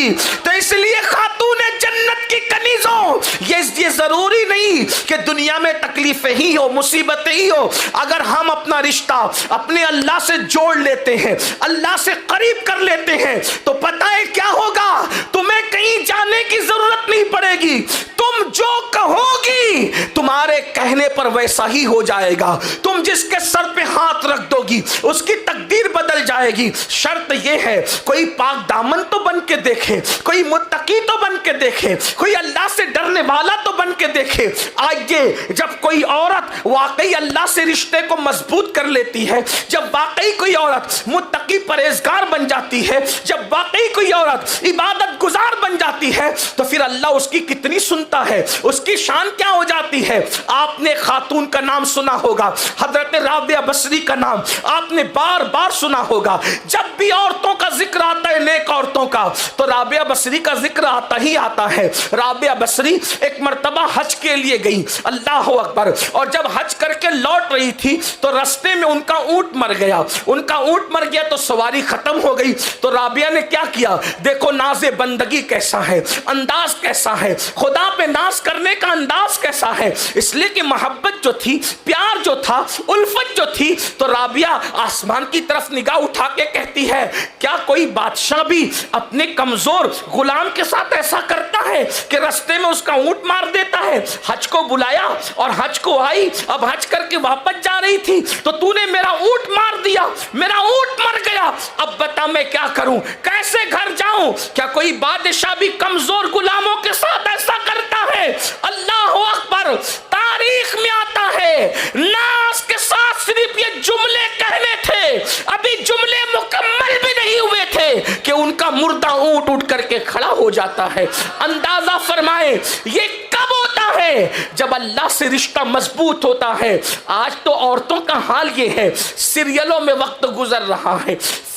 گی. تو اس لیے خاتون جنت کی کنیزوں، یہ ضروری نہیں کہ دنیا میں تکلیفیں ہی ہو، مصیبتیں ہی ہو. اگر ہم اپنا رشتہ اپنے اللہ سے جوڑ لیتے ہیں، اللہ سے قریب کر لیتے ہیں، تو پتہ ہے کیا ہوگا؟ تمہیں کہیں جانے کی ضرورت نہیں پڑے گی. تم جو کہو گی تمہارے کہنے پر ویسا ہی ہو جائے گا. تم جس کے سر پہ ہاتھ رکھ دو گی اس کی تقدیر بدل جائے گی. شرط یہ ہے کوئی پاک دامن تو بن کے دیکھے، کوئی متقی تو بن کے دیکھے، کوئی اللہ سے ڈرنے والا تو بن کے دیکھے. آئیے، جب کوئی عورت واقعی اللہ سے رشتے کو مضبوط کر لیتی ہے، جب واقعی کوئی عورت متقی پرہیزگار بن جاتی ہے، جب واقعی کوئی عورت عبادت گزار بن جاتی ہے، تو پھر اللہ اس کی کتنی سنتا ہے، اس کی شان کیا ہو جاتی ہے. آپ نے خاتون کا نام سنا ہوگا، حضرت رابعہ بصری کا نام آپ نے بار بار سنا ہوگا. جب بھی عورتوں کا ذکر آتا ہے، نیک عورتوں کا، تو رابعہ بصری کا ذکر آتا ہی آتا ہے. رابعہ بصری ایک مرتبہ حج کے لیے گئی، اللہ اکبر، اور جب حج کر کے لوٹ رہی تھی تو رستے میں ان کا اونٹ مر گیا. ان کا اونٹ مر گیا تو سواری ختم ہو گئی. تو رابعہ نے کیا کیا؟ دیکھو ناز بندگی کیسا ہے، انداز کیسا ہے، خدا پہ ناز کرنے کا انداز کیسا ہے. اس لیے کہ محبت جو تھی، پیار جو تھا، الفت جو تھی، تو رابعہ آسمان کی طرف نگاہ اٹھا کے کہتی ہے کیا کوئی بادشاہ بھی اپنے کمزور غلام کے ساتھ ایسا کرتا ہے کہ رستے میں اس کا اونٹ مار دیتا ہے؟ حج کو بلایا اور حج کو آئی، اب حج کر کے واپس جا رہی تھی تو تو نے میرا اونٹ مار دیا، میرا اونٹ مر گیا، اب بتا میں کیا کروں، کیسے گھر جاؤں؟ کیا کوئی بادشاہ بھی کمزور غلاموں کے ساتھ ایسا کرتا ہے؟ اللہ اکبر. تاریخ میں آتا ہے ناز کے ساتھ صرف یہ جملے کہنے تھے، ابھی جملے مکمل بھی نہیں ہوئے تھے کہ ان کا مردہ اونٹ اٹھ کر کے کھڑا ہو جاتا ہے. اندازہ فرمائیں یہ کب ہوتا ہے؟ جب اللہ سے رشتہ مضبوط ہوتا ہے. آج تو عورتوں کا حال یہ ہے، سیریلوں میں وقت گزر رہا ہے،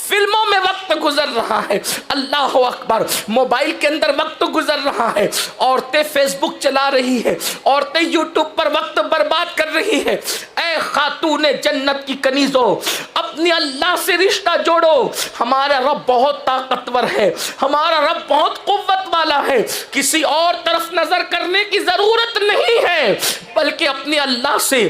فلموں میں وقت گزر رہا ہے، اللہ اکبر، موبائل کے اندر وقت گزر رہا ہے. عورتیں فیس بک چلا رہی ہے، عورتیں یوٹیوب پر وقت برباد کر رہی ہے. اے خاتون جنت کی کنیزوں، اپنے اللہ سے رشتہ جوڑو. ہمارا رب بہت طاقتور ہے، ہمارا رب بہت قوت والا ہے. کسی اور طرف نظر کرنے کی ضرورت نہیں ہے، بلکہ اپنے اللہ سے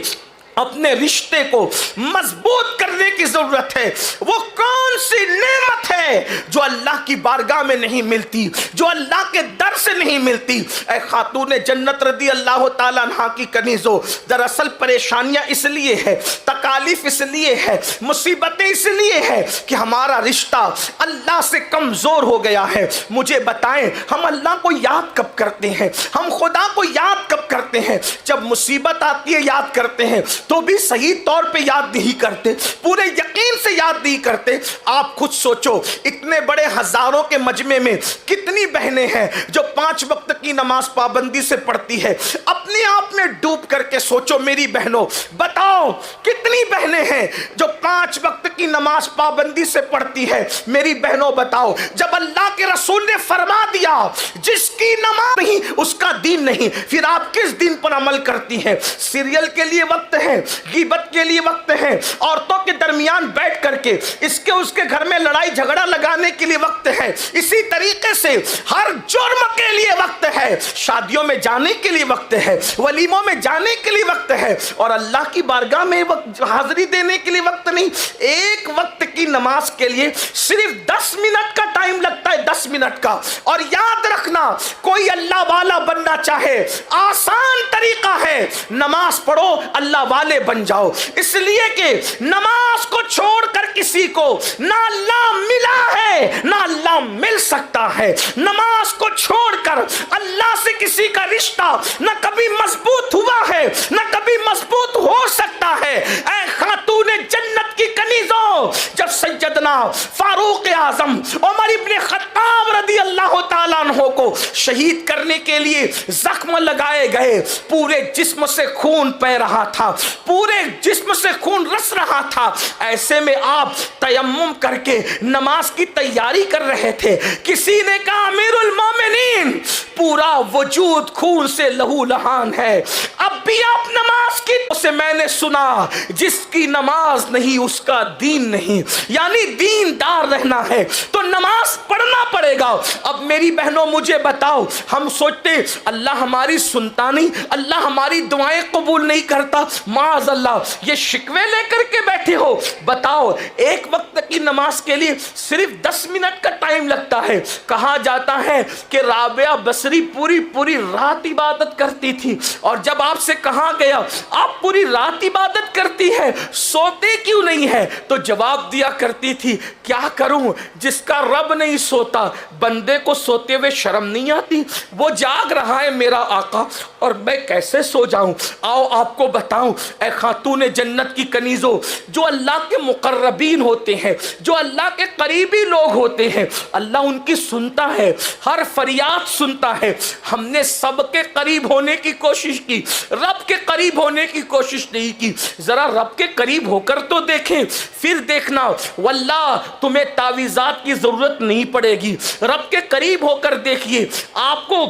اپنے رشتے کو مضبوط کرنے کی ضرورت ہے. وہ کون سی نعمت ہے جو اللہ کی بارگاہ میں نہیں ملتی، جو اللہ کے در سے نہیں ملتی؟ اے خاتون جنت رضی اللہ تعالیٰ عنہ کی کنیزوں، دراصل پریشانیاں اس لیے ہے، تکالیف اس لیے ہے، مصیبتیں اس لیے ہے کہ ہمارا رشتہ اللہ سے کمزور ہو گیا ہے. مجھے بتائیں ہم اللہ کو یاد کب کرتے ہیں؟ ہم خدا کو یاد کب کرتے ہیں؟ جب مصیبت آتی ہے یاد کرتے ہیں، تو بھی صحیح طور پہ یاد نہیں کرتے، پورے یقین سے یاد نہیں کرتے. آپ خود سوچو، اتنے بڑے ہزاروں کے مجمع میں کتنی بہنیں ہیں جو 5 وقت کی نماز پابندی سے پڑھتی ہے؟ اپنے آپ میں ڈوب کر کے سوچو میری بہنوں، بتاؤ کتنی بہنیں ہیں جو 5 وقت کی نماز پابندی سے پڑھتی ہے؟ میری بہنوں بتاؤ، جب اللہ کے رسول نے فرما دیا جس کی نماز نہیں اس کا دین نہیں، پھر آپ کس دین پر عمل کرتی ہیں؟ سیریل کے لیے وقت ہے، غیبت کے لیے وقت ہے، عورتوں کے درمیان بیٹھ کر کے اس کے گھر میں لڑائی جھگڑا لگانے کے لیے وقت ہے، اسی طریقے سے ہر جرم کے لیے وقت ہے، شادیوں میں جانے کے لیے وقت ہے، ولیموں میں جانے کے لیے وقت ہے، اور اللہ کی بارگاہ میں حاضری دینے کے لیے وقت نہیں. ایک وقت کی نماز کے لیے صرف 10 منٹ کا ٹائم لگتا ہے، 10 منٹ کا. اور یاد رکھنا، کوئی اللہ والا بننا چاہے آسان طریقہ ہے، نماز پڑھو اللہ والے بن جاؤ. اس لیے کہ نماز کو چھوڑ کر کسی کو نہ اللہ ملا ہے نہ اللہ مل سکتا ہے. نماز کو چھوڑ کر اللہ سے کسی کا رشتہ نہ کبھی مضبوط ہوا ہے نہ کبھی مضبوط ہو سکتا ہے. اے خاتون جنت کی کنیزوں، جب سیدنا فاروق اعظم عمر ابن خطاب رضی اللہ تعالیٰ عنہ کو شہید کرنے کے لیے زخم لگائے گئے، پورے جسم سے خون بہ رہا تھا، پورے جسم سے خون رس رہا تھا. ایسے میں آپ تیمم کر کے نماز کی تیاری کر رہے تھے. کسی نے کہا امیر المومنین پورا وجود خون سے لہو لہان ہے. اب بھی آپ نماز کی سے میں نے سنا جس کی نماز نہیں اس کا دین نہیں. یعنی دین دار رہنا ہے تو نماز پڑھنا پڑے گا. اب میری بہنوں مجھے بتاؤ, ہم سوچتے اللہ ہماری سنتا نہیں, اللہ ہماری دعائیں قبول نہیں کرتا, معاذ اللہ یہ شکوے لے کر کے بیٹھے ہو. بتاؤ ایک وقت کی نماز کے لیے صرف 10 منٹ کا ٹائم لگتا ہے. کہا جاتا ہے کہ رابعہ بصری پوری رات عبادت کرتی تھی, اور جب آپ سے کہا گیا آپ پوری رات عبادت کرتی ہے سوتے کیوں نہیں ہے, تو جواب دیا کرتی تھی کیا کروں, جس کا رب نہیں سوتا بندے کو سوتے ہوئے شرم نہیں آتی. وہ جاگ رہا ہے میرا آقا اور میں کیسے سو جاؤں. آؤ آپ کو بتاؤں اے خاتون جنت کی کنیزوں, جو اللہ کے مقربین ہوتے ہیں, جو اللہ کے قریبی لوگ ہوتے ہیں, اللہ ان کی سنتا ہے, ہر فریاد سنتا ہے. ہم نے سب کے قریب ہونے کی کوشش کی, رب کے قریب ہونے کی کوشش نہیں کی. ذرا رب کے قریب ہو کر تو دیکھیں, پھر دیکھنا واللہ تمہیں تعویذات کی ضرورت نہیں پڑے گی. رب کے قریب ہو کر دیکھیے, آپ کو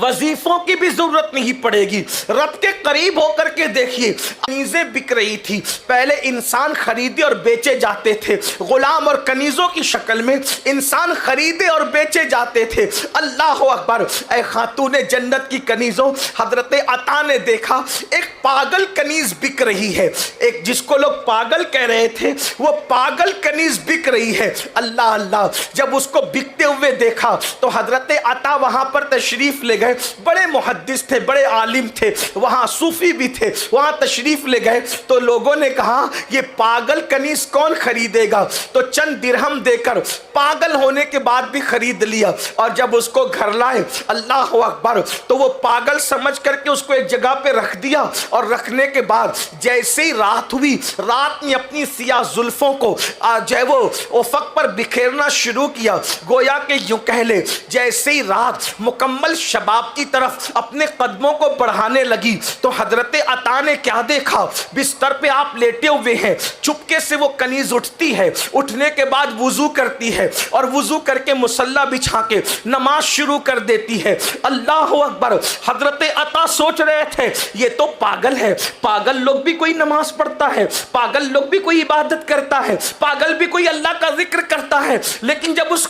وظیفوں کی بھی ضرورت نہیں پڑے گی. رب کے قریب ہو کر کے دیکھیے, کنیزیں بک رہی تھی. پہلے انسان خریدے اور بیچے جاتے تھے, غلام اور کنیزوں کی شکل میں انسان خریدے اور بیچے جاتے تھے. اللہ اکبر. اے خاتون جنت کی کنیزوں, حضرت عطا نے دیکھا ایک پاگل کنیز بک رہی ہے. ایک جس کو لوگ پاگل کہہ رہے تھے وہ پاگل کنیز بک رہی ہے. اللہ اللہ. جب اس کو بکتے ہوئے دیکھا تو حضرت عطا وہاں پر تشریف لے گئے. بڑے محدث تھے, بڑے عالم تھے, وہاں صوفی بھی تھے, وہاں تشریف لے گئے. تو لوگوں نے کہا یہ پاگل کنیز کون خریدے گا, تو چند درہم دے کر پاگل ہونے کے بعد بھی خرید لیا. اور جب اس کو گھر لائے, اللہ اکبر, تو وہ پاگل سمجھ کر کے اس کو ایک جگہ پہ رکھ دیا. اور رکھنے کے بعد جیسے ہی رات ہوئی, رات نے اپنی سیاہ زلفوں کو جو ہے وہ افق پر بکھیرنا شروع کیا. گویا کہ یوں کہہ لے جیسے ہی رات مکمل شباب کی طرف اپنے قدموں کو بڑھانے لگی تو حضرت عطا نے کیا دیکھا, بستر پہ آپ لیٹے ہوئے ہیں. چپکے سے وہ کنیز اٹھتی ہے, اٹھنے کے بعد وضو کرتی ہے اور وضو کر کے مصلی بچھا کے نماز شروع کر دیتی ہے. اللہ اکبر. حضرت عطا سوچ رہے تھے یہ تو پاگل ہے, پاگل لوگ بھی کوئی نماز پڑھتا ہے, پاگل لوگ بھی کوئی عبادت کرتا ہے, پاگل بھی کوئی اللہ کا ذکر کرتا ہے. لیکن جب اس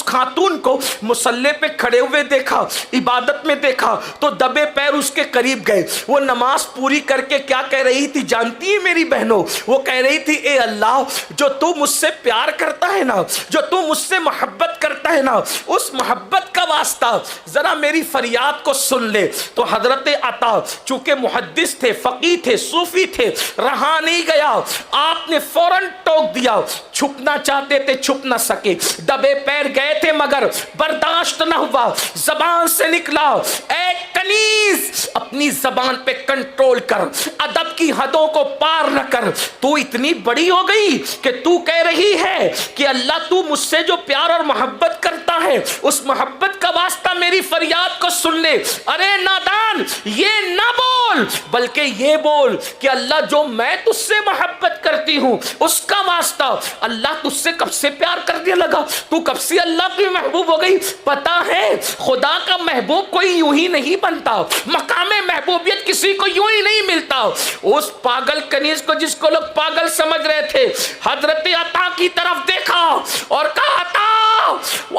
خاتون کو مصلی پہ کھڑے ہوئے دیکھا, عبادت میں دیکھا, تو دبے پیر اس کے قریب گئے. وہ نماز پوری کر کے کیا کہہ رہی تھی جانتی ہے میری بہنوں, وہ کہہ رہی تھی اے اللہ جو تو مجھ سے پیار کرتا ہے نا, جو تو مجھ سے محبت کرتا ہے نا, اس محبت کا واسطہ ذرا میری فریاد کو سن لے. تو حضرت عطا چونکہ محدث تھے, فقیہ تھے, صوفی تھے, رہا نہیں گیا, آپ نے فوراً ٹوک دیا. چھپنا چاہتے تھے چھپ نہ سکے, دبے پیر گئے تھے مگر برداشت نہ ہوا, زبان سے نکلا اے کنیز اپنی زبان پہ کنٹرول کر, ادب کی حدوں کو پار نہ کر. تو اتنی بڑی ہو گئی کہ تو کہہ رہی ہے کہ اللہ تو مجھ سے جو پیار اور محبت کرتا ہے اس محبت کا واسطہ میری فریاد کو سن لے. ارے نادان, یہ نہ بول بلکہ یہ بول کہ اللہ جو میں تجھ سے محبت کرتی ہوں اس کا واسطہ اللہ تجھ سے کب سے پیار کرنے لگا, تو کب سے اللہ کی محبوب ہو گئی. پتا ہے خدا کا محبوب کوئی یوں ہی نہیں بنتا, مقام محبوبیت کسی کو یوں ہی نہیں ملتا. اس پاگل کنیز کو جس کو لوگ پاگل سمجھ رہے تھے, حضرت عطا کی طرف دیکھا اور کہا عطا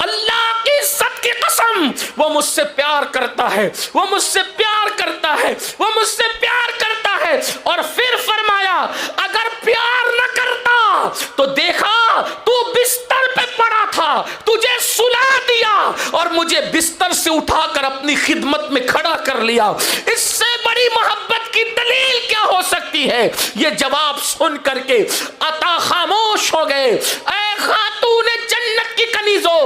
اللہ کی عزت کی قسم وہ مجھ سے پیار کرتا ہے, وہ مجھ سے پیار کرتا ہے, وہ مجھ سے پیار کرتا ہے. اور پھر فرمایا اگر پیار نہ کرتا تو دیکھا تو بستر پہ پڑا تھا, تجھے سلا دیا اور مجھے بستر سے اٹھا کر اپنی خدمت میں کھڑا کر لیا. اس سے بڑی محبت کی دلیل کیا ہو سکتی ہے. یہ جواب سن کر کے عطا خاموش ہو گئے. اے خاتون جنت کی کنیزوں,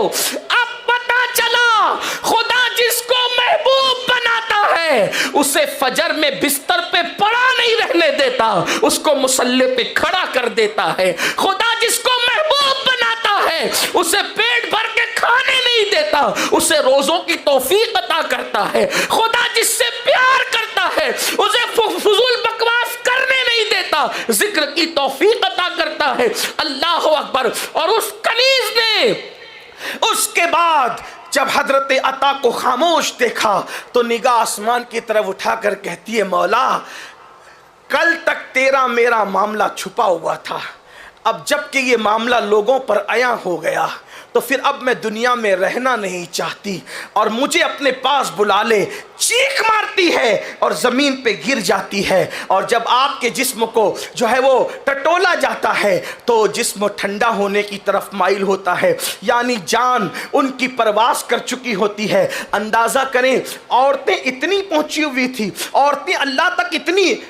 اب پتا چلا خدا جس کو محبوب بناتا ہے اسے فجر میں بستر پہ پڑا نہیں رہنے دیتا, اس کو مصلی پہ کھڑا کر دیتا ہے. خدا جس کو محبوب بناتا ہے اسے پیٹ بھر کے کھانے نہیں دیتا, اسے روزوں کی توفیق عطا کرتا ہے. خدا جس سے پیار کرتا ہے اسے فضول بکواس کرنے نہیں دیتا, ذکر کی توفیق عطا کرتا ہے. اللہ اکبر. اور اس کنیز نے اس کے بعد جب حضرت عطا کو خاموش دیکھا تو نگاہ آسمان کی طرف اٹھا کر کہتی ہے مولا کل تک تیرا میرا معاملہ چھپا ہوا تھا، اب جب کہ یہ معاملہ لوگوں پر عیاں ہو گیا تو پھر اب میں دنیا میں رہنا نہیں چاہتی اور مجھے اپنے پاس بلا لے۔ چیخ مارتی ہے اور زمین پہ گر جاتی ہے، اور جب آپ کے جسم کو جو ہے وہ ٹٹولا جاتا ہے تو جسم ٹھنڈا ہونے کی طرف مائل ہوتا ہے، یعنی جان ان کی پرواز کر چکی ہوتی ہے۔ اندازہ کریں عورتیں اتنی پہنچی ہوئی تھی، عورتیں اللہ تک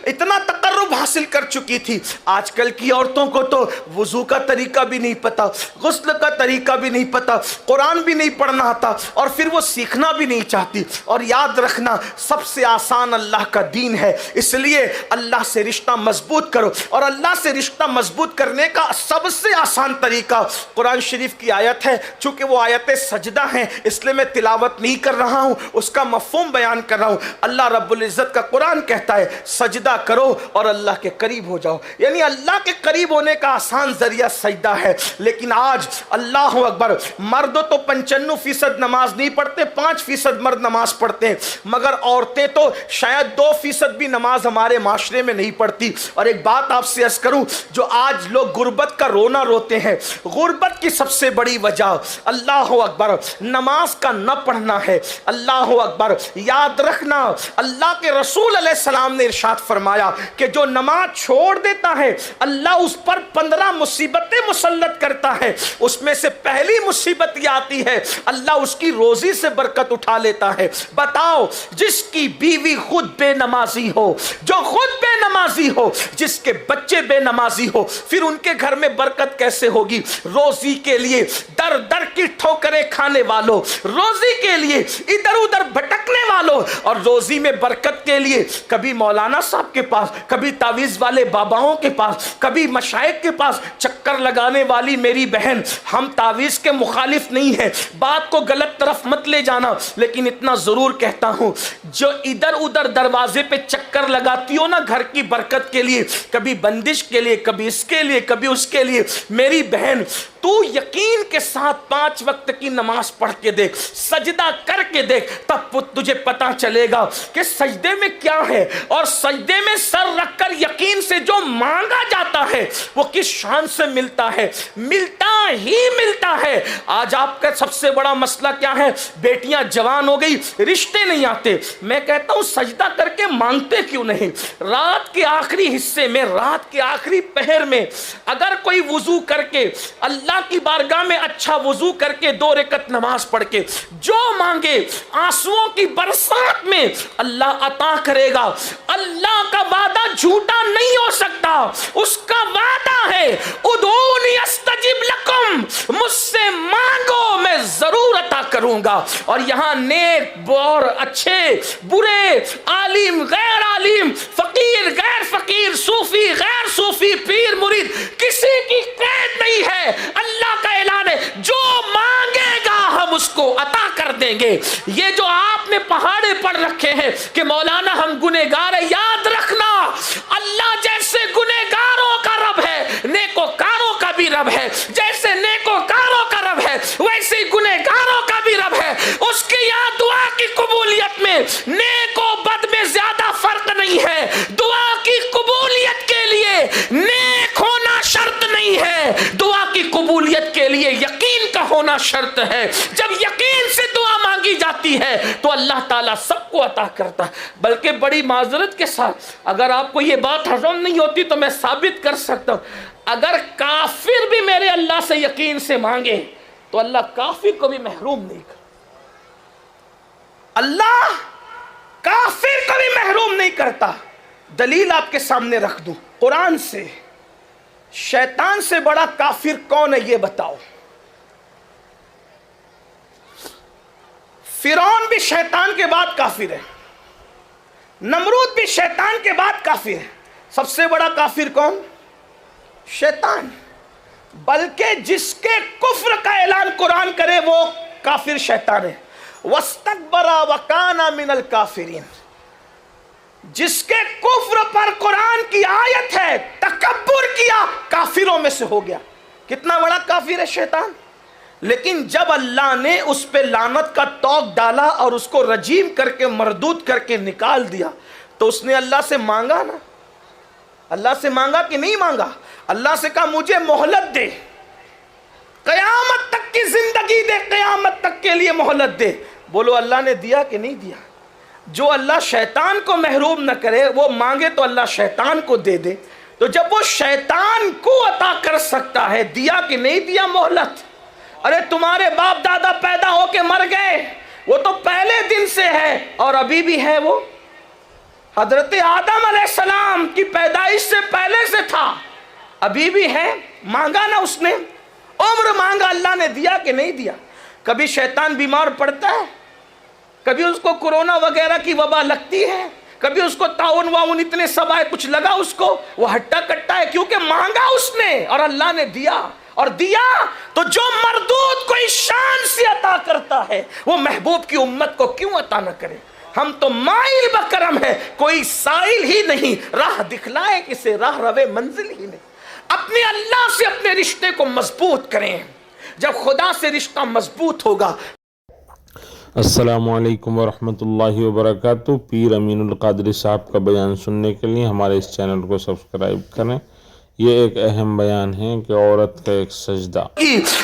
اتنا تقرب حاصل کر چکی تھی۔ آج کل کی عورتوں کو تو وضو کا طریقہ بھی نہیں پتا، غسل کا طریقہ بھی نہیں پتا، قرآن بھی نہیں پڑھنا آتا، اور پھر وہ سیکھنا بھی نہیں چاہتی۔ اور یاد رکھنا سب سے آسان اللہ کا دین ہے، اس لیے اللہ سے رشتہ مضبوط کرو، اور اللہ سے رشتہ مضبوط کرنے کا سب سے آسان طریقہ قرآن شریف کی آیت ہے۔ چونکہ وہ آیت سجدہ ہیں اس لیے میں تلاوت نہیں کر رہا ہوں، اس کا مفہوم بیان کر رہا ہوں۔ اللہ رب العزت کا قرآن کہتا ہے سجدہ کرو اور اللہ کے قریب ہو جاؤ، یعنی اللہ کے قریب ہونے کا آسان ذریعہ سجدہ ہے۔ لیکن آج اللہ اکبر، مرد تو 95% نماز نہیں پڑھتے، 5% مرد نماز پڑھتے ہیں، مگر عورتیں تو شاید 2% بھی نماز ہمارے معاشرے میں نہیں پڑھتی۔ اور ایک بات آپ سے عرض کروں، جو آج لوگ غربت کا رونا روتے ہیں، غربت کی سب سے بڑی وجہ اللہ اکبر نماز کا نہ پڑھنا ہے۔ اللہ اکبر، یاد رکھنا اللہ کے رسول علیہ السلام نے ارشاد فرمایا کہ جو نماز چھوڑ دیتا ہے اللہ اس پر 15 مصیبتیں مسلط کرتا ہے، اس میں سے پہلی مصیبت یہ آتی ہے اللہ اس کی روزی سے برکت اٹھا لیتا ہے۔ بتاؤ، جس کی بیوی خود بے نمازی ہو، جو خود بے نمازی ہو، جس کے بچے بے نمازی ہو، پھر ان کے گھر میں برکت کیسے ہوگی؟ روزی کے لیے در در کی ٹھوکریں کھانے والوں، روزی کے لیے ادھر ادھر بھٹکنے والوں، اور روزی میں برکت کے لیے کبھی مولانا صاحب کے پاس، کبھی تعویذ والے باباؤں کے پاس، کبھی مشائخ کے پاس چکر لگانے والی میری بہن، ہم تعویذ کے مخالف نہیں ہیں، بات کو غلط طرف مت لے جانا، لیکن اتنا ضرور کہتا ہوں جو ادھر ادھر دروازے پہ چکر لگاتی ہو نا گھر کی برکت کے لیے، کبھی بندش کے لیے، کبھی اس کے لیے، کبھی اس کے لیے، میری بہن تو یقین کے ساتھ 5 وقت کی نماز پڑھ کے دیکھ، سجدہ کر کے دیکھ، تب تجھے پتا چلے گا کہ سجدے میں کیا ہے، اور سجدے میں سر رکھ کر یقین سے جو مانگا جاتا ہے وہ کس شان سے ملتا ہے، ملتا ہی ملتا ہے۔ آج آپ کا سب سے بڑا مسئلہ کیا ہے؟ بیٹیاں جوان ہو گئی، رشتے نہیں آتے۔ میں کہتا ہوں سجدہ کر کے مانگتے کیوں نہیں؟ رات کے آخری حصے میں، رات کے آخری پہر میں اگر کوئی وضو کر کے اللہ کی بارگاہ میں اچھا وضو کر کے 2 رکعت نماز پڑھ کے جو مانگے آنسوؤں کی برسات میں اللہ عطا کرے گا۔ اللہ کا وعدہ جھوٹا نہیں ہو سکتا، اس کا وعدہ ہے ادعونی استجب لکم، مجھ سے مانگو میں ضرور عطا کروں گا۔ اور یہاں نیک اور اچھے برے، عالم غیر عالم، فقیر غیر فقیر، صوفی غیر صوفی، پیر مرید، کسی کی قید نہیں ہے۔ اللہ کا اعلان ہے جو مانگے گا ہم اس کو عطا کر دیں گے۔ یہ جو آپ نے پہاڑے پڑھ رکھے ہیں کہ مولانا ہم گنہگار ہیں، یاد رکھنا اللہ جیسے گنہگاروں کا رب ہے نیکوکاروں کا بھی رب ہے، جیسے نیکوکاروں کا رب ہے ویسے گنہگاروں کا بھی رب ہے۔ اس کی یہاں دعا کی قبولیت میں نیک و بد میں زیادہ فرق نہیں ہے۔ دعا کی قبولیت کے لیے نیک ہونا شرط نہیں ہے، دعا کی قبولیت کے لیے یقین کا ہونا شرط ہے۔ جب یقین سے دعا مانگی جاتی ہے تو اللہ تعالیٰ سب کو عطا کرتا ہے۔ بلکہ بڑی معذرت کے ساتھ اگر آپ کو یہ بات ہضم نہیں ہوتی تو میں ثابت کر سکتا ہوں، اگر کافر بھی میرے اللہ سے یقین سے مانگے تو اللہ کافر کو بھی محروم نہیں کرتا۔ اللہ کافر کو بھی محروم نہیں کرتا۔ دلیل آپ کے سامنے رکھ دوں قرآن سے۔ شیطان سے بڑا کافر کون ہے یہ بتاؤ؟ فرعون بھی شیطان کے بعد کافر ہے، نمرود بھی شیطان کے بعد کافر ہے۔ سب سے بڑا کافر کون؟ شیطان۔ بلکہ جس کے کفر کا اعلان قرآن کرے وہ کافر شیطان ہے۔ وَاسْتَكْبَرَ وَكَانَ مِنَ الْكَافِرِينَ، جس کے کفر پر قرآن کی آیت ہے تکبر کیا، کافروں میں سے ہو گیا۔ کتنا بڑا کافر ہے شیطان؟ لیکن جب اللہ نے اس پہ لعنت کا توق ڈالا اور اس کو رجیم کر کے مردود کر کے نکال دیا تو اس نے اللہ سے مانگا نا؟ اللہ سے مانگا کہ نہیں مانگا؟ اللہ سے کہا مجھے مہلت دے، قیامت تک کی زندگی دے، قیامت تک کے لیے مہلت دے۔ بولو اللہ نے دیا کہ نہیں دیا؟ جو اللہ شیطان کو محروم نہ کرے، وہ مانگے تو اللہ شیطان کو دے دے۔ تو جب وہ شیطان کو عطا کر سکتا ہے، دیا کہ نہیں دیا مہلت؟ ارے تمہارے باپ دادا پیدا ہو کے مر گئے، وہ تو پہلے دن سے ہے اور ابھی بھی ہے۔ وہ حضرت آدم علیہ السلام کی پیدائش سے پہلے سے تھا، ابھی بھی ہے۔ مانگا نا اس نے، عمر مانگا، اللہ نے دیا کہ نہیں دیا؟ کبھی شیطان بیمار پڑتا ہے، کبھی اس کو کورونا وغیرہ کی وبا لگتی ہے، کبھی اس کو تعاون واؤن اتنے سب آئے، کچھ لگا اس کو، وہ ہٹا کٹا ہے کیونکہ مانگا اس نے اور اللہ نے دیا۔ اور دیا تو جو مردود کوئی شان سے عطا کرتا ہے وہ محبوب کی امت کو کیوں عطا نہ کرے؟ ہم تو مائل بکرم ہے، کوئی سائل ہی نہیں، راہ دکھلائے کسے، راہ روے منزل ہی نہیں۔ اپنے اللہ سے اپنے رشتے کو مضبوط کریں، جب خدا سے رشتہ مضبوط ہوگا۔ السلام علیکم ورحمۃ اللہ وبرکاتہ۔ پیر امین القادری صاحب کا بیان سننے کے لیے ہمارے اس چینل کو سبسکرائب کریں۔ یہ ایک اہم بیان ہے کہ عورت کا ایک سجدہ،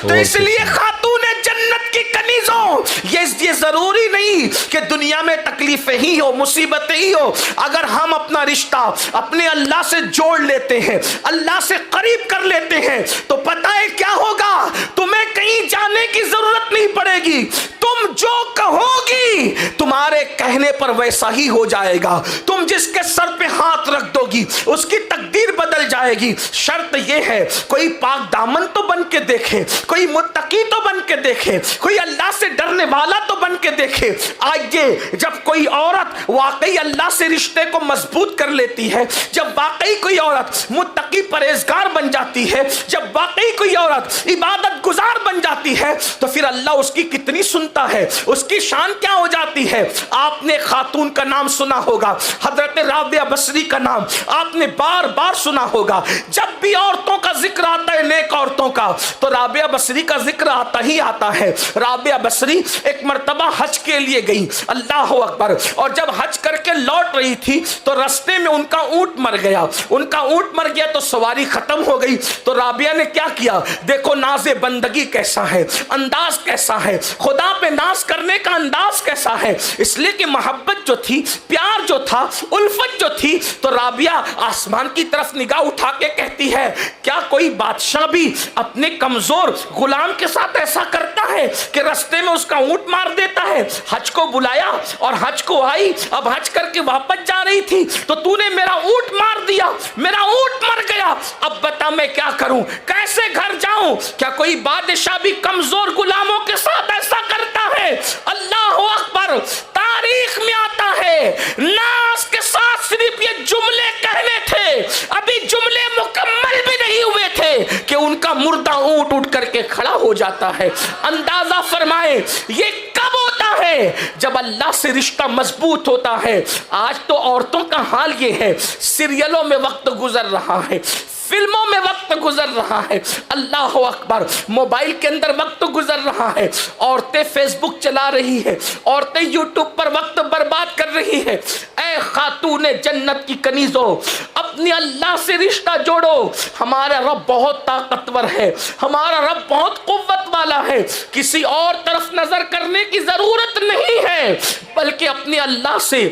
تو اس لیے خاتون جنت کی کنیزوں، یہ ضروری نہیں کہ دنیا میں تکلیفیں ہی ہو، مصیبتیں ہی ہو، اگر ہم اپنا رشتہ اپنے اللہ سے جوڑ لیتے ہیں، اللہ سے قریب کر لیتے ہیں، تو پتہ ہے کیا ہوگا؟ تمہیں کہیں جانے کی ضرورت نہیں پڑے گی، تم جو کہو گی تمہارے کہنے پر ویسا ہی ہو جائے گا۔ تم جس کے سر پہ ہاتھ رکھ دو گی اس کی تقدیر بدل جائے گی۔ شرط یہ ہے کوئی پاک دامن تو بن کے دیکھے، کوئی متقی تو بن کے دیکھے، کوئی اللہ سے ڈرنے والا تو بن کے دیکھے۔ آئیے، جب کوئی عورت واقعی اللہ سے رشتے کو مضبوط کر لیتی ہے، جب واقعی کوئی عورت متقی پرہیزگار بن جاتی ہے، جب واقعی کوئی عورت عبادت گزار بن جاتی ہے، تو پھر اللہ اس کی کتنی سنتا ہے، اس کی شان کیا ہو جاتی ہے۔ آپ نے خاتون کا نام سنا ہوگا، حضرت رابعہ بصری کا نام آپ نے بار بار سنا ہوگا۔ جب بھی عورتوں کا ذکر آتا ہے، نیک عورتوں کا، تو رابعہ بصری کا ذکر آتا ہی آتا ہے۔ رابعہ بصری ایک مرتبہ حج کے لیے گئی، اللہ اکبر، اور جب حج کر کے لوٹ رہی تھی تو رستے میں ان کا اونٹ مر گیا۔ ان کا اونٹ مر گیا تو سواری ختم ہو گئی۔ تو رابعہ نے کیا کیا؟ دیکھو ناز بندگی کیسا ہے، انداز کیسا ہے، خدا پہ ناز کرنے کا انداز کیسا ہے۔ اس لیے کہ محبت جو تھی، پیار جو تھا، الفت جو تھی، تو رابعہ آسمان کی طرف نگاہ اٹھا کے کہتی ہے کیا کوئی بادشاہ بھی اپنے کمزور غلام کے ساتھ ایسا کرتا ہے کہ رستے میں اس کا اونٹ مار دیتا ہے؟ حج کو بلایا اور حج کو آئی، اب حج کر کے واپس جا رہی تھی تو تو نے میرا اونٹ مار دیا، میرا اونٹ مر گیا، اب بتا میں کیا کروں، کیسے گھر جاؤں؟ کیا کوئی بادشاہ بھی کمزور غلاموں کے ساتھ ایسا کرتا ہے؟ اللہ اکبر۔ تاریخ میں آتا ہے ناز کے ساتھ صرف یہ جملے کہنے تھے، ابھی جملے مکمل بھی نہیں ہوئے تھے کہ ان کا مردہ اونٹ اٹھ کر کے کھڑا ہو جاتا ہے۔ اندازہ فرمائیں یہ کب ہوتا ہے؟ جب اللہ سے رشتہ مضبوط ہوتا ہے۔ آج تو عورتوں کا حال یہ ہے، سیریلوں میں وقت گزر رہا ہے، فلموں میں وقت گزر رہا ہے، اللہ اکبر، موبائل کے اندر وقت گزر رہا ہے، عورتیں فیس بک چلا رہی ہے، عورتیں یوٹیوب پر وقت برباد کر رہی ہے۔ اے خاتون جنت کی کنیزوں، اپنے اللہ سے رشتہ جوڑو۔ ہمارا رب بہت طاقتور ہے، ہمارا رب بہت قوت والا ہے، کسی اور طرف نظر کرنے کی ضرورت نہیں ہے، بلکہ اپنے اللہ سے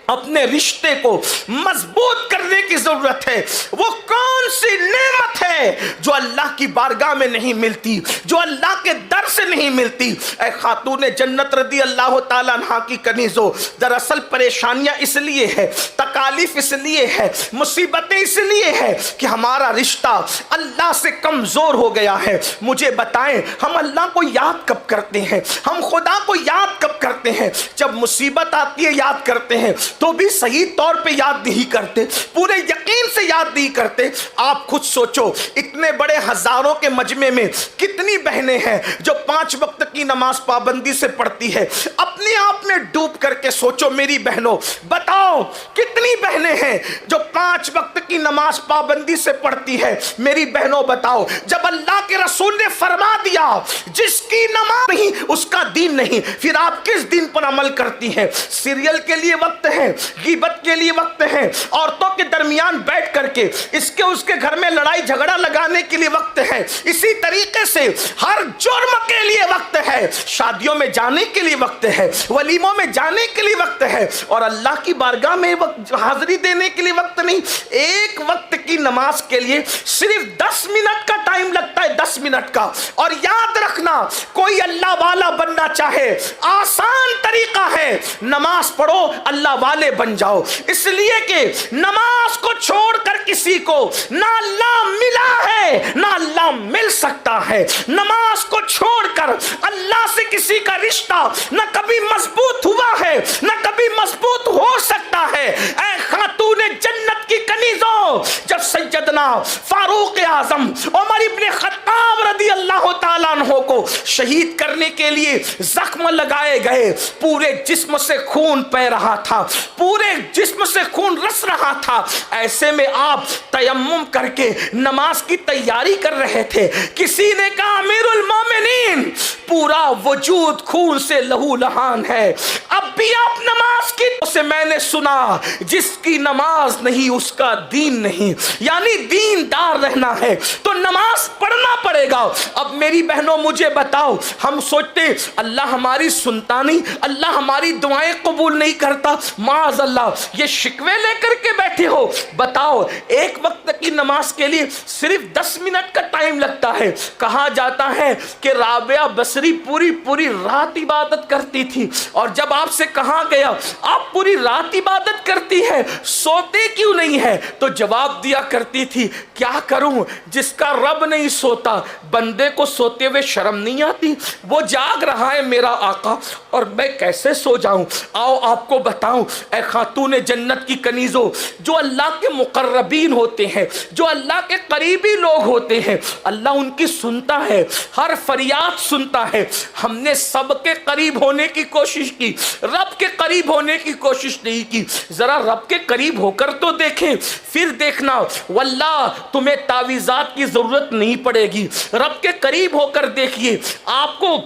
اپنے رشتے کو مضبوط کرنے کی ضرورت ہے۔ وہ کون سی نعمت ہے جو اللہ کی بارگاہ میں نہیں ملتی، جو اللہ کے در سے نہیں ملتی؟ اے خاتون جنت رضی اللہ تعالیٰ عنہ کی کنیزوں، دراصل پریشانیاں اس لیے ہے، تکالیف اس لیے ہے، مصیبتیں اس لیے ہے کہ ہمارا رشتہ اللہ سے کمزور ہو گیا ہے۔ مجھے بتائیں ہم اللہ کو یاد کب کرتے ہیں، ہم خدا کو یاد کب کرتے پڑھتے ہیں, جب مصیبت آتی ہے یاد کرتے ہیں, تو بھی صحیح طور پہ یاد نہیں کرتے, پورے یقین سے یاد نہیں کرتے. آپ خود سوچو, اتنے بڑے ہزاروں کے مجمع میں کتنی بہنیں ہیں جو 5 وقت کی نماز پابندی سے پڑھتی ہے؟ اپنے آپ میں ڈوب کر کے سوچو میری بہنوں, بتاؤ کتنی بہنیں ہیں جو 5 وقت کی نماز پابندی سے پڑھتی ہے؟ میری بہنوں بتاؤ, جب اللہ کے رسول نے فرما دیا جس کی نماز نہیں اس کا دین نہیں, پھر آپ کس دین پر عمل کرتی ہیں؟ سیریل کے لیے وقت ہے, غیبت کے لیے وقت ہے, عورتوں کے درمیان بیٹھ کر کے اس کے گھر میں لڑائی جھگڑا لگانے کے لیے وقت ہے, اسی طریقے سے ہر جرم کے لیے وقت ہے, شادیوں میں جانے کے لیے وقت ہے, ولیموں میں جانے کے لیے وقت ہے, اور اللہ کی بارگاہ میں حاضری دینے کے لیے وقت نہیں. ایک وقت کی نماز کے لیے صرف 10 منٹ کا ٹائم لگتا ہے, 10 منٹ کا. اور یاد رکھنا, کوئی اللہ والا بننا چاہے آسان طریقہ ہے, نماز پڑھو اللہ والے بن جاؤ. اس لیے کہ نماز کو چھوڑ کر کسی کو نہ اللہ ملا ہے نہ اللہ مل سکتا ہے. نماز کو چھوڑ کر اللہ سے کسی کا رشتہ نہ کبھی مضبوط ہوا ہے نہ کبھی مضبوط ہو سکتا ہے. اے خاتون جنت کی کنیزوں, جب سیدنا فاروق اعظم عمر ابن خطاب رضی اللہ تعالیٰ عنہ کو شہید کرنے کے لیے زخم لگائے گئے, پورے جسم سے خون بہ رہا تھا, پورے جسم سے خون رس رہا تھا. ایسے میں آپ تیمم کر کے نماز کی تیاری کر رہے تھے. کسی نے کہا امیر المومنین پورا وجود خون سے لہو لہان ہے, اب بھی آپ نماز کی سے میں نے سنا جس کی نماز نہیں اس کا دین نہیں, یعنی دیندار رہنا ہے تو نماز پڑھنا پڑے گا. اب میری بہنوں مجھے بتاؤ, ہم سوچتے اللہ ہماری سنتا نہیں, اللہ ہماری دعائیں قبول نہیں کرتا, معاذ اللہ یہ شکوے لے کر کے بیٹھے ہو. بتاؤ ایک وقت کی نماز کے لیے صرف 10 منٹ کا ٹائم لگتا ہے. کہا جاتا ہے کہ رابعہ بصری پوری رات عبادت کرتی تھی, اور جب آپ سے کہا گیا آپ پوری رات عبادت کرتی ہے سوتے کیوں نہیں ہے, تو جواب دیا کرتی تھی کیا کروں, جس کا رب نہیں سوتا بندے کو سوتے ہوئے شرم نہیں آتی؟ وہ جاگ رہا ہے میرا آقا اور میں کیسے سو جاؤں. آؤ آپ کو بتاؤں اے خاتون جنت کی کنیزوں, جو اللہ کے مقربین ہوتے ہیں, جو اللہ کے قریبی لوگ ہوتے ہیں, اللہ ان کی سنتا ہے, ہر فریاد سنتا ہے. ہم نے سب کے قریب ہونے کی کوشش کی, رب کے قریب ہونے کی کوشش نہیں کی. ذرا رب کے قریب ہو کر تو دیکھیں, پھر دیکھنا واللہ تمہیں تعویذات کی ضرورت نہیں پڑے گی. رب کے قریب ہو کر دیکھیے, آپ کو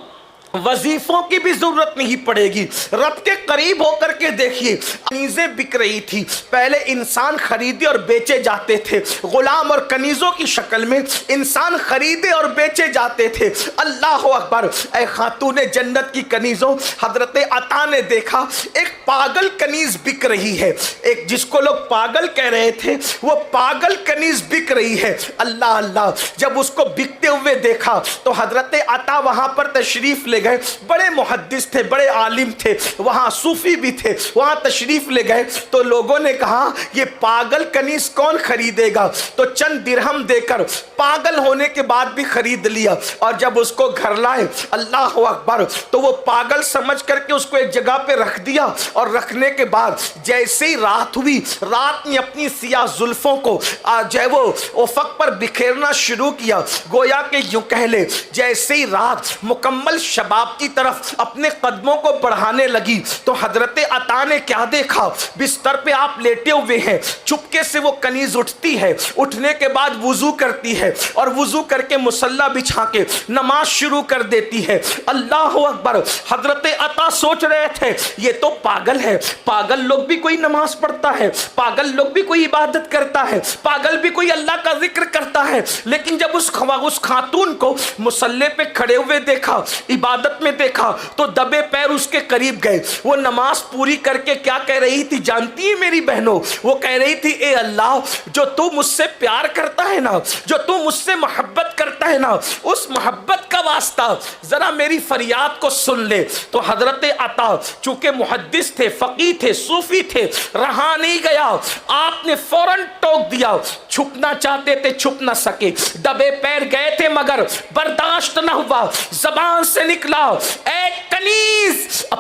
وظیفوں کی بھی ضرورت نہیں پڑے گی. رب کے قریب ہو کر کے دیکھیے, کنیزیں بک رہی تھی. پہلے انسان خریدے اور بیچے جاتے تھے, غلام اور کنیزوں کی شکل میں انسان خریدے اور بیچے جاتے تھے. اللہ اکبر. اے خاتون جنت کی کنیزوں, حضرت عطا نے دیکھا ایک پاگل کنیز بک رہی ہے, ایک جس کو لوگ پاگل کہہ رہے تھے وہ پاگل کنیز بک رہی ہے. اللہ اللہ, جب اس کو بکتے ہوئے دیکھا تو حضرت عطا وہاں پر تشریف لے گئے. بڑے محدث تھے, بڑے عالم تھے, وہاں صوفی بھی تھے, وہاں تشریف لے گئے. تو لوگوں نے کہا یہ پاگل کنیز کون خریدے گا, تو چند درہم دے کر پاگل ہونے کے بعد بھی خرید لیا. اور جب اس کو گھر لائے, اللہ اکبر, تو وہ پاگل سمجھ کر کے اس کو ایک جگہ پہ رکھ دیا. اور رکھنے کے بعد جیسے ہی رات ہوئی, رات نے اپنی سیاہ زلفوں کو جو ہے وہ افق پر بکھیرنا شروع کیا. گویا کہ یوں کہہ لے جیسے ہی رات مکمل شباب کی طرف اپنے قدموں کو بڑھانے لگی تو حضرت عطا نے کیا دیکھا, بستر پہ آپ لیٹے ہوئے ہیں, چپکے سے وہ کنیز اٹھتی ہے, اٹھنے کے بعد وضو کرتی ہے اور وضو کر کے مصلی بچھا کے نماز شروع کر دیتی ہے. اللہ اکبر. حضرت عطا سوچ رہے تھے یہ تو پاگل ہے, پاگل لوگ بھی کوئی نماز پڑھتا ہے, پاگل لوگ بھی کوئی عبادت کرتا ہے, پاگل بھی کوئی اللہ کا ذکر کرتا ہے. لیکن جب اس خاتون کو مصلی پہ کھڑے ہوئے دیکھا, عبادت میں دیکھا, تو دبے پیر اس کے قریب گئے. وہ نماز پوری کر کے کیا کہہ رہی تھی جانتی ہے میری بہنوں؟ وہ کہہ رہی تھی اے اللہ, جو تو مجھ سے پیار کرتا ہے نا, جو تو مجھ سے محبت کرتا ہے نا, اس محبت کا واسطہ ذرا میری فریاد کو سن لے. تو حضرت عطا چونکہ محدث تھے, فقیہ تھے, صوفی تھے, رہا نہیں گیا, آپ نے فوراً ٹوک دیا. چھپنا چاہتے تھے چھپ نہ سکے, دبے پیر گئے تھے مگر برداشت نہ ہوا, زبان سے نکلا اے کنیز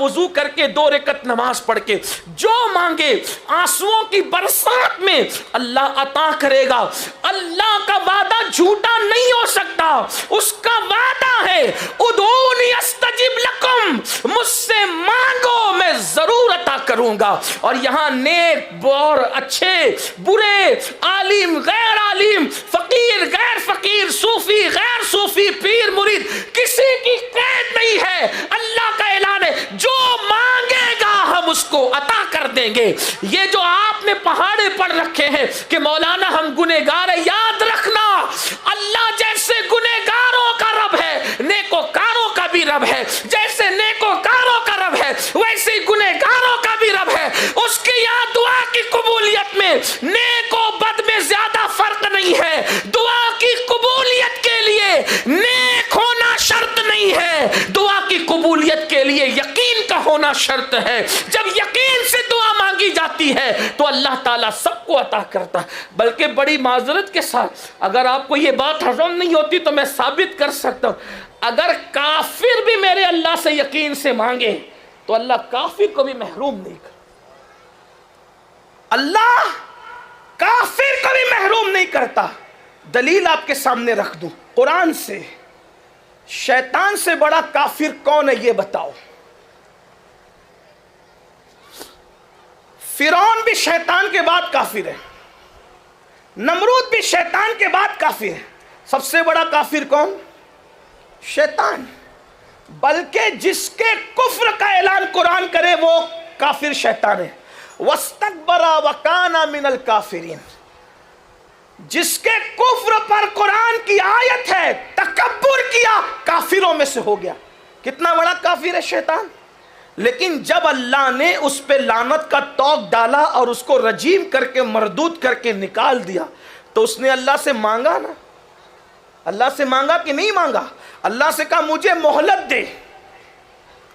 وضو کر کے 2 رکعت نماز پڑھ کے جو مانگے آنسوؤں کی برسات میں اللہ عطا کرے گا۔ اللہ کا وعدہ جھوٹا نہیں ہو سکتا، اس کا وعدہ ہے ادعونی استجب لکم، مجھ سے مانگو میں ضرور عطا کروں گا۔ اور یہاں نیک اور اچھے برے، عالم غیر عالم، فقیر غیر فقیر، صوفی غیر صوفی، پیر مرید، کسی کی قید نہیں ہے۔ اللہ کا اعلان ہے جو مانگے گا ہم اس کو عطا کر دیں گے۔ یہ جو آپ نے پہاڑے پڑھ رکھے ہیں کہ مولانا ہم گنہگار ہیں، یاد رکھنا اللہ جیسے گنہگاروں کا رب ہے نیکوکاروں کا بھی رب ہے، جیسے نیکوکاروں کا رب ہے ویسے گنہگاروں کا بھی رب ہے۔ اس کی یہاں دعا کی قبولیت میں نیک و بد میں زیادہ فرق نہیں ہے۔ دعا کی قبولیت کے لیے نیک ہونا شرط نہیں ہے، دعا کی قبولیت کے لیے یقین کا ہونا شرط ہے۔ جب یقین سے دعا مانگی جاتی ہے تو اللہ تعالیٰ سب کو عطا کرتا ہے۔ بلکہ بڑی معذرت کے ساتھ اگر آپ کو یہ بات ہضم نہیں ہوتی تو میں ثابت کر سکتا ہوں، اگر کافر بھی میرے اللہ سے یقین سے مانگے تو اللہ کافر کو بھی محروم نہیں کرتا۔ اللہ کافر کو بھی محروم نہیں کرتا۔ دلیل آپ کے سامنے رکھ دوں قرآن سے۔ شیطان سے بڑا کافر کون ہے یہ بتاؤ؟ فرعون بھی شیطان کے بعد کافر ہے، نمرود بھی شیطان کے بعد کافر ہے۔ سب سے بڑا کافر کون؟ شیطان۔ بلکہ جس کے کفر کا اعلان قرآن کرے وہ کافر شیطان ہے۔ وَاسْتَكْبَرَ وَكَانَ مِنَ الْكَافِرِينَ، جس کے کفر پر قرآن کی آیت ہے تکبر کیا کافروں میں سے ہو گیا۔ کتنا بڑا کافر ہے شیطان۔ لیکن جب اللہ نے اس پہ لعنت کا توق ڈالا اور اس کو رجیم کر کے مردود کر کے نکال دیا تو اس نے اللہ سے مانگا نا، اللہ سے مانگا کہ نہیں مانگا؟ اللہ سے کہا مجھے مہلت دے،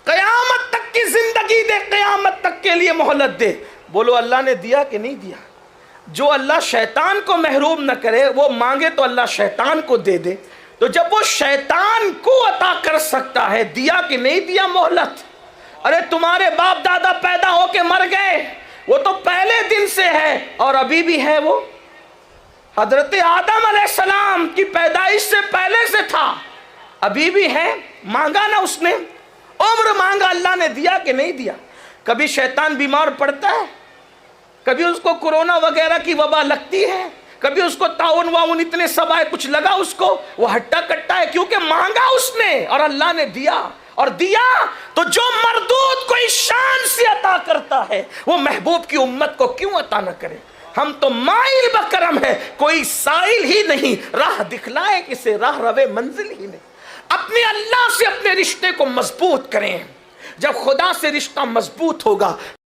قیامت تک کی زندگی دے، قیامت تک کے لیے مہلت دے۔ بولو اللہ نے دیا کہ نہیں دیا؟ جو اللہ شیطان کو محروم نہ کرے وہ مانگے تو اللہ شیطان کو دے دے۔ تو جب وہ شیطان کو عطا کر سکتا ہے، دیا کہ نہیں دیا مہلت؟ ارے تمہارے باپ دادا پیدا ہو کے مر گئے، وہ تو پہلے دن سے ہے اور ابھی بھی ہے۔ وہ حضرت آدم علیہ السلام کی پیدائش سے پہلے سے تھا، ابھی بھی ہے۔ مانگا نا اس نے، عمر مانگا، اللہ نے دیا کہ نہیں دیا؟ کبھی شیطان بیمار پڑتا ہے، کبھی اس کو کورونا وغیرہ کی وبا لگتی ہے، کبھی اس کو تعاون واؤن اتنے سب آئے، کچھ لگا اس کو، وہ ہٹا کٹا ہے کیونکہ مانگا اس نے اور اللہ نے دیا۔ اور دیا تو جو مردود کوئی شان سے عطا کرتا ہے وہ محبوب کی امت کو کیوں عطا نہ کرے؟ ہم تو مائل بکرم ہے، کوئی سائل ہی نہیں، راہ دکھلائے کسے راہ روے منزل ہی نہیں۔ اپنے اللہ سے اپنے رشتے کو مضبوط کریں۔ جب خدا سے رشتہ مضبوط ہوگا